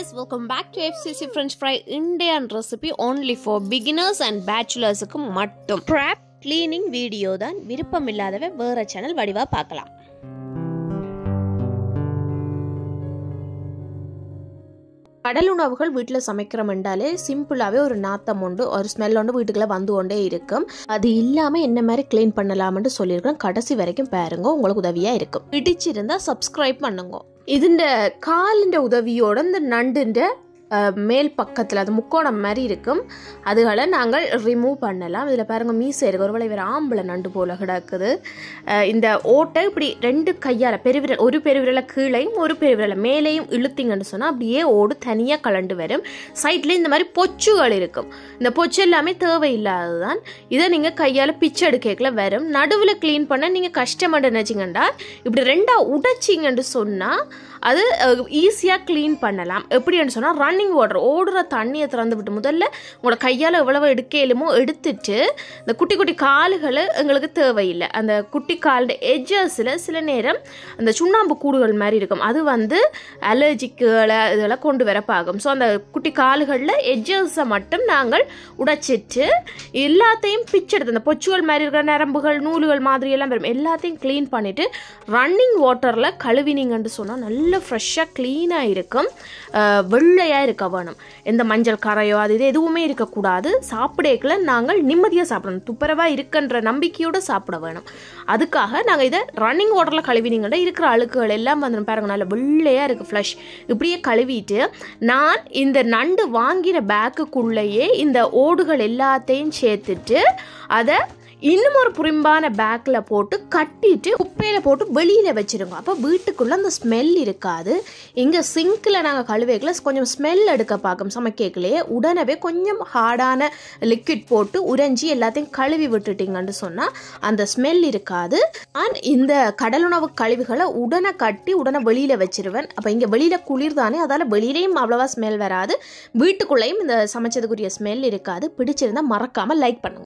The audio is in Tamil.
guys, welcome back to FCC French Fry Indian recipe only for beginners and bachelors க்கு மட்டும். Prep cleaning video தான் விருப்பம் இல்லாதவே வேற சேனல் வடிவா பார்க்கலாம். கடல் உணவுகள் வீட்டில் சமைக்கிறோம் என்றாலே சிம்பிளாகவே ஒரு நாத்தம் உண்டு, ஒரு ஸ்மெல் ஒன்று வீட்டுக்குள்ள வந்து கொண்டே இருக்கும். அது இல்லாமல் என்ன மாதிரி கிளீன் பண்ணலாம்னு சொல்லியிருக்கேன். கடைசி வரைக்கும் பாருங்க, உங்களுக்கு உதவியாக இருக்கும். பிடிச்சிருந்தா சப்ஸ்கிரைப் பண்ணுங்க. இதுண்ட காலின் உதவியோட இந்த நண்டுன்ற மேல் பக்கத்தில் அது முக்கோணம் மாதிரி இருக்கும், அதுகளை நாங்கள் ரிமூவ் பண்ணலாம். இதில் பாருங்கள் மீசை இருக்குது, ஒருவேளை வேறு ஆம்பளை நண்டு போல் கிடக்குது. இந்த ஓட்டை இப்படி ரெண்டு கையால் பெருவிரல், ஒரு பெருவிரலை கீழையும் ஒரு பெருவிரலை மேலேயும் இழுத்திங்கன்னு சொன்னால் அப்படியே ஓடு தனியாக கலண்டு வரும். சைட்லேயும் இந்த மாதிரி பொச்சுகள் இருக்கும். இந்த பொச்சு எல்லாமே தேவையில்லாது தான். இதை நீங்கள் கையால் பிச்சு எடுக்கல வரும். நடுவில் க்ளீன் பண்ண நீங்கள் கஷ்டமாட்டு நினச்சிங்கண்டா இப்படி ரெண்டாக உடைச்சிங்கன்னு சொன்னால் அது ஈஸியாக க்ளீன் பண்ணலாம். எப்படின்னு சொன்னால் ரன்னிங் வாட்டர், ஓடுற தண்ணியை திறந்து விட்டு முதல்ல உங்களோட கையால் எவ்வளவு எடுக்கலுமோ எடுத்துட்டு இந்த குட்டி குட்டி கால்களை எங்களுக்கு தேவையில்லை. அந்த குட்டி காலோட எட்ஜஸில் சில நேரம் அந்த சுண்ணாம்பு கூடுகள் மாதிரி இருக்கும், அது அலர்ஜிக்குகளை இதெல்லாம் கொண்டு வர பார்க்கும். ஸோ அந்த குட்டி கால்களில் எட்ஜஸை மட்டும் நாங்கள் உடைச்சிட்டு எல்லாத்தையும் பிச்செடுத்து அந்த பொச்சுகள் மாதிரி இருக்கிற நரம்புகள் நூல்கள் மாதிரி எல்லாம் வரும், எல்லாத்தையும் க்ளீன் பண்ணிவிட்டு ரன்னிங் வாட்டரில் கழுவினீங்கன்னு சொன்னால் நல்ல ஃப்ரெஷ்ஷாக க்ளீனாக இருக்கும், வெள்ளையாக இருக்க வேணும். எந்த மஞ்சள் கரையோ அது இது எதுவுமே இருக்கக்கூடாது. சாப்பிடக்குள்ள நாங்கள் நிம்மதியாக சாப்பிடணும், துப்புரவாக இருக்குன்ற நம்பிக்கையோடு சாப்பிட வேணும். அதுக்காக நாங்கள் இதை ரன்னிங் வாட்டரில் கழுவினீங்கன்னா இருக்கிற அழுக்குகள் எல்லாம் வந்து பாருங்க நல்ல வெள்ளையாக இருக்குது, ஃப்ளஷ். இப்படியே கழுவிட்டு நான் இந்த நண்டு வாங்கின பேக்குக்குள்ளேயே இந்த ஓடுகள் எல்லாத்தையும் சேர்த்துட்டு அதை இன்னும் ஒரு புரிம்பான பேக்கில் போட்டு கட்டிட்டு குப்பையில் போட்டு வெளியில் வச்சுருங்க. அப்போ வீட்டுக்குள்ளே அந்த ஸ்மெல் இருக்காது. இங்கே சிங்கில் நாங்கள் கழுவேக்கில் கொஞ்சம் ஸ்மெல் எடுக்க பார்க்கும் சமைக்கலையே, உடனே கொஞ்சம் ஹார்டான லிக்விட் போட்டு உறைஞ்சி எல்லாத்தையும் கழுவி விட்டுட்டிங்கன்னு சொன்னால் அந்த ஸ்மெல் இருக்காது. நான் இந்த கடலுணவு கழிவுகளை உடனே கட்டி உடனே வெளியில் வச்சிருவேன். அப்போ இங்கே வெளியில் குளிர் தானே, அதால் வெளியிலையும் அவ்வளோவா ஸ்மெல் வராது, வீட்டுக்குள்ளேயும் இந்த சமைச்சதுக்குரிய ஸ்மெல் இருக்காது. பிடிச்சிருந்தால் மறக்காமல் லைக் பண்ணுங்க.